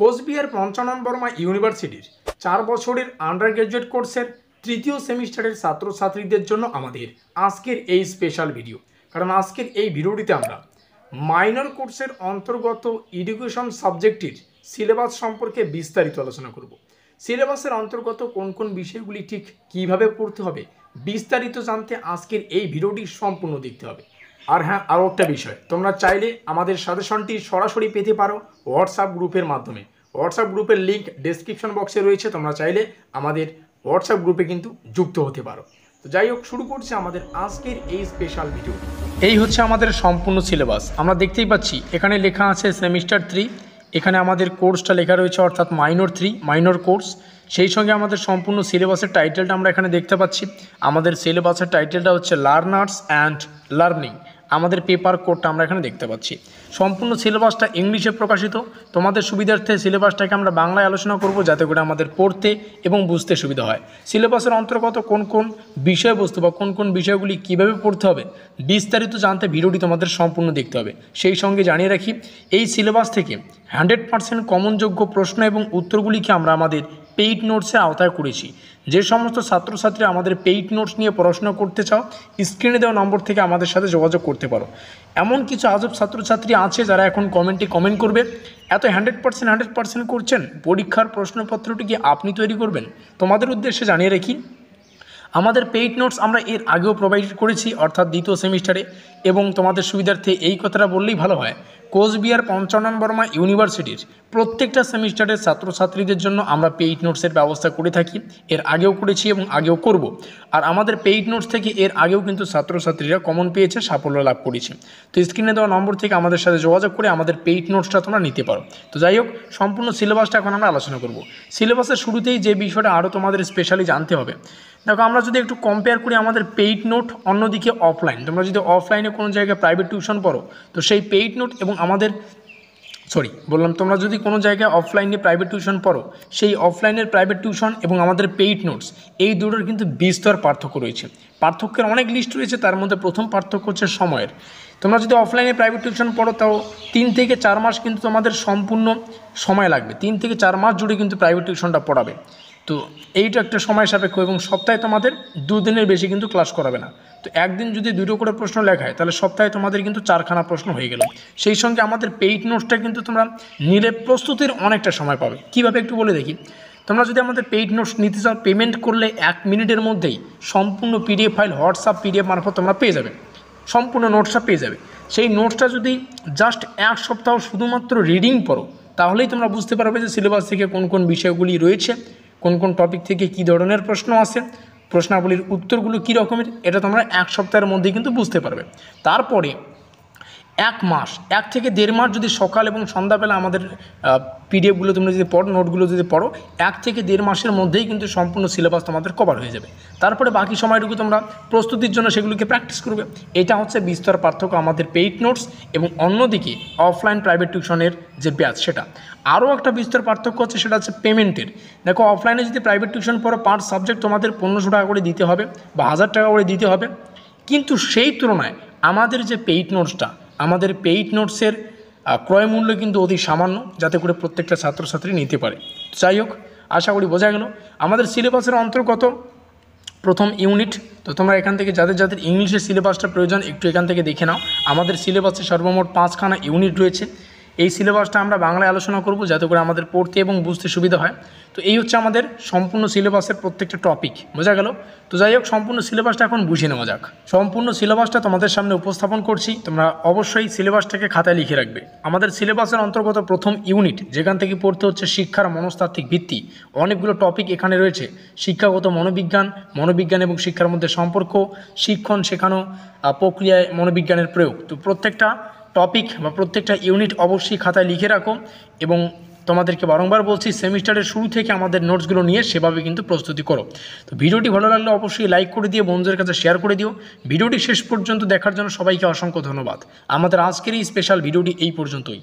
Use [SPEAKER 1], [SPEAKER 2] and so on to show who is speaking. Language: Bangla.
[SPEAKER 1] কোচবিহার পঞ্চানন বর্মা ইউনিভার্সিটির 4 বছরের আন্ডার গ্র্যাজুয়েট কোর্সের তৃতীয় সেমিস্টারের ছাত্রছাত্রীদের জন্য আমাদের আজকের এই স্পেশাল ভিডিও। কারণ আজকের এই ভিডিওটিতে আমরা মাইনর কোর্সের অন্তর্গত এডুকেশন সাবজেক্টের সিলেবাস সম্পর্কে বিস্তারিত আলোচনা করব। সিলেবাসের অন্তর্গত কোন কোন বিষয়গুলি ঠিক কিভাবে পড়তে হবে বিস্তারিত জানতে আজকের এই ভিডিওটি সম্পূর্ণ দেখতে হবে। আর হ্যাঁ, আরও একটা বিষয়, তোমরা চাইলে আমাদের সাজেশনটি সরাসরি পেতে পারো হোয়াটসঅ্যাপ গ্রুপের মাধ্যমে। হোয়াটসঅ্যাপ গ্রুপের লিঙ্ক ডেসক্রিপশন বক্সে রয়েছে, তোমরা চাইলে আমাদের হোয়াটসঅ্যাপ গ্রুপে কিন্তু যুক্ত হতে পারো। তো যাই হোক, শুরু করছে আমাদের আজকের এই স্পেশাল ভিডিও। এই হচ্ছে আমাদের সম্পূর্ণ সিলেবাস। আমরা দেখতেই পাচ্ছি এখানে লেখা আছে সেমিস্টার 3, এখানে আমাদের কোর্সটা লেখা রয়েছে অর্থাৎ মাইনর 3 মাইনর কোর্স। সেই সঙ্গে আমাদের সম্পূর্ণ সিলেবাসের টাইটেলটা আমরা এখানে দেখতে পাচ্ছি। আমাদের সিলেবাসের টাইটেলটা হচ্ছে লার্নার্স অ্যান্ড লার্নিং। আমাদের পেপার কোডটা আমরা এখানে দেখতে পাচ্ছি। সম্পূর্ণ সিলেবাসটা ইংলিশে প্রকাশিত। তোমাদের সুবিধার্থে সিলেবাসটাকে আমরা বাংলায় আলোচনা করব, যাতে করে আমাদের পড়তে এবং বুঝতে সুবিধা হয়। সিলেবাসের অন্তর্গত কোন কোন বিষয়বস্তু বা কোন কোন বিষয়গুলি কীভাবে পড়তে হবে বিস্তারিত জানতে ভিডিওটি তোমাদের সম্পূর্ণ দেখতে হবে। সেই সঙ্গে জানিয়ে রাখি, এই সিলেবাস থেকে 100% কমনযোগ্য প্রশ্ন এবং উত্তরগুলিকে আমরা আমাদের পেইড নোটসের আওতায় করেছি। যে সমস্ত ছাত্রছাত্রী আমাদের পেইড নোটস নিয়ে পড়াশোনা করতে চাও, স্ক্রিনে দেওয়া নম্বর থেকে আমাদের সাথে যোগাযোগ করতে পারো। এমন কিছু আজব ছাত্রছাত্রী আছে যারা এখন কমেন্টে কমেন্ট করবে, এত 100% করছেন, পরীক্ষার প্রশ্নপত্রটি কি আপনি তৈরি করবেন? তোমাদের উদ্দেশ্যে জানিয়ে রাখি, আমাদের পেইড নোটস আমরা এর আগেও প্রোভাইড করেছি, অর্থাৎ দ্বিতীয় সেমিস্টারে। এবং তোমাদের সুবিধার্থে এই কথাটা বললেই ভালো হয়, কোচবিহার পঞ্চানন বর্মা ইউনিভার্সিটির প্রত্যেকটা সেমিস্টারের ছাত্রছাত্রীদের জন্য আমরা পেইড নোটসের ব্যবস্থা করে থাকি। এর আগেও করেছি এবং আগেও করব। আর আমাদের পেইড নোটস থেকে এর আগেও কিন্তু ছাত্রছাত্রীরা কমন পেয়েছে, সাফল্য লাভ করেছে। তো স্ক্রিনে দেওয়া নম্বর থেকে আমাদের সাথে যোগাযোগ করে আমাদের পেইড নোটসটা তোমরা নিতে পারো। তো যাই হোক, সম্পূর্ণ সিলেবাসটা এখন আমরা আলোচনা করব। সিলেবাসের শুরুতেই যে বিষয়টা আরও তোমাদের স্পেশালি জানতে হবে, দেখো আমরা যদি একটু কম্পেয়ার করি আমাদের পেইড নোট, অন্যদিকে অফলাইন। তোমরা যদি অফলাইনে কোনো জায়গায় প্রাইভেট টিউশন পড়ো, তো সেই পেইড নোট এবং তোমরা যদি কোনো জায়গায় অফলাইনে প্রাইভেট টিউশন পড়ো, সেই অফলাইনের প্রাইভেট টিউশন এবং আমাদের পেইড নোটস, এই দুটোর কিন্তু বিস্তর পার্থক্য রয়েছে। পার্থক্যের অনেক লিস্ট রয়েছে, তার মধ্যে প্রথম পার্থক্য হচ্ছে সময়ের। তোমরা যদি অফলাইনে প্রাইভেট টিউশন পড়ো, তাও 3 থেকে 4 মাস কিন্তু তোমাদের সম্পূর্ণ সময় লাগবে। 3 থেকে 4 মাস জুড়ে কিন্তু প্রাইভেট টিউশনটা পড়াবে। তো এইটা একটা সময় সাপেক্ষ, এবং সপ্তাহে তোমাদের 2 দিনের বেশি কিন্তু ক্লাস করাবে না। তো একদিন যদি 2টো করে প্রশ্ন লেখায়, তাহলে সপ্তাহে তোমাদের কিন্তু 4খানা প্রশ্ন হয়ে গেল। সেই সঙ্গে আমাদের পেইড নোটসটা কিন্তু তোমরা নিলে প্রস্তুতির অনেকটা সময় পাবে। কীভাবে একটু বলে দেখি, তোমরা যদি আমাদের পেইড নোটস নিতে চাও, পেমেন্ট করলে 1 মিনিটের মধ্যেই সম্পূর্ণ পিডিএফ ফাইল হোয়াটসঅ্যাপ পিডিএফ মারফত তোমরা পেয়ে যাবে, সম্পূর্ণ নোটসটা পেয়ে যাবে। সেই নোটসটা যদি জাস্ট 1 সপ্তাহ শুধুমাত্র রিডিং পড়ো, তাহলেই তোমরা বুঝতে পারবে যে সিলেবাস থেকে কোন কোন বিষয়গুলি রয়েছে, কোন কোন টপিক থেকে কী ধরনের প্রশ্ন আসে, প্রশ্নাবলীর উত্তরগুলো কী রকমের, এটা তোমরা 1 সপ্তাহের মধ্যে কিন্তু বুঝতে পারবে। তারপরে 1 মাস, 1 থেকে 1.5 মাস যদি সকাল এবং সন্ধ্যাবেলা আমাদের পিডিএফগুলো তোমরা যদি পড়ো, নোটগুলো যদি পড়ো, 1 থেকে 1.5 মাসের মধ্যেই কিন্তু সম্পূর্ণ সিলেবাস তোমাদের কভার হয়ে যাবে। তারপরে বাকি সময়টুকু তোমরা প্রস্তুতির জন্য সেগুলোকে প্র্যাকটিস করবে। এটা হচ্ছে বিস্তর পার্থক্য আমাদের পেইড নোটস এবং অন্যদিকে অফলাইন প্রাইভেট টিউশনের যে ব্যাচ সেটা। আরও একটা বিস্তর পার্থক্য হচ্ছে, সেটা হচ্ছে পেমেন্টের। দেখো, অফলাইনে যদি প্রাইভেট টিউশন পড়ো, পার সাবজেক্ট তোমাদের 1500 টাকা করে দিতে হবে বা 1000 টাকা করে দিতে হবে। কিন্তু সেই তুলনায় আমাদের যে পেইড নোটসটা, আমাদের পেইড নোটসের ক্রয় মূল্য কিন্তু অতি সামান্য, যাতে করে প্রত্যেকটা ছাত্রছাত্রী নিতে পারে। যাই হোক, আশা করি বোঝা গেল। আমাদের সিলেবাসের অন্তর্গত প্রথম ইউনিট। তো তোমরা এখান থেকে যাদের যাদের ইংলিশের সিলেবাসটা প্রয়োজন, একটু এখান থেকে দেখে নাও। আমাদের সিলেবাসে সর্বমোট 5খানা ইউনিট রয়েছে। এই সিলেবাসটা আমরা বাংলায় আলোচনা করব, যাতে করে আমাদের পড়তে এবং বুঝতে সুবিধা হয়। তো এই হচ্ছে আমাদের সম্পূর্ণ সিলেবাসের প্রত্যেকটা টপিক, বোঝা গেল। তো যাই হোক, সম্পূর্ণ সিলেবাসটা এখন বুঝে নেওয়া যাক। সম্পূর্ণ সিলেবাসটা তোমাদের সামনে উপস্থাপন করছি, তোমরা অবশ্যই সিলেবাসটাকে খাতায় লিখে রাখবে। আমাদের সিলেবাসের অন্তর্গত প্রথম ইউনিট, যেখান থেকে পড়তে হচ্ছে শিক্ষার মনস্তাত্ত্বিক ভিত্তি। অনেকগুলো টপিক এখানে রয়েছে, শিক্ষাগত মনোবিজ্ঞান এবং শিক্ষার মধ্যে সম্পর্ক, শিক্ষণ শেখানো, প্রক্রিয়ায় মনোবিজ্ঞানের প্রয়োগ। তো প্রত্যেকটা টপিক বা প্রত্যেকটা ইউনিট অবশ্যই খাতায় লিখে রাখো। এবং তোমাদেরকে বারংবার বলছি, সেমিস্টারের শুরু থেকে আমাদের নোটসগুলো নিয়ে সেভাবে কিন্তু প্রস্তুতি করো। তো ভিডিওটি ভালো লাগলে অবশ্যই লাইক করে দিও, বন্ধুদের কাছে শেয়ার করে দিও। ভিডিওটি শেষ পর্যন্ত দেখার জন্য সবাইকে অসংখ্য ধন্যবাদ। আমাদের আজকের এই স্পেশাল ভিডিওটি এই পর্যন্তই।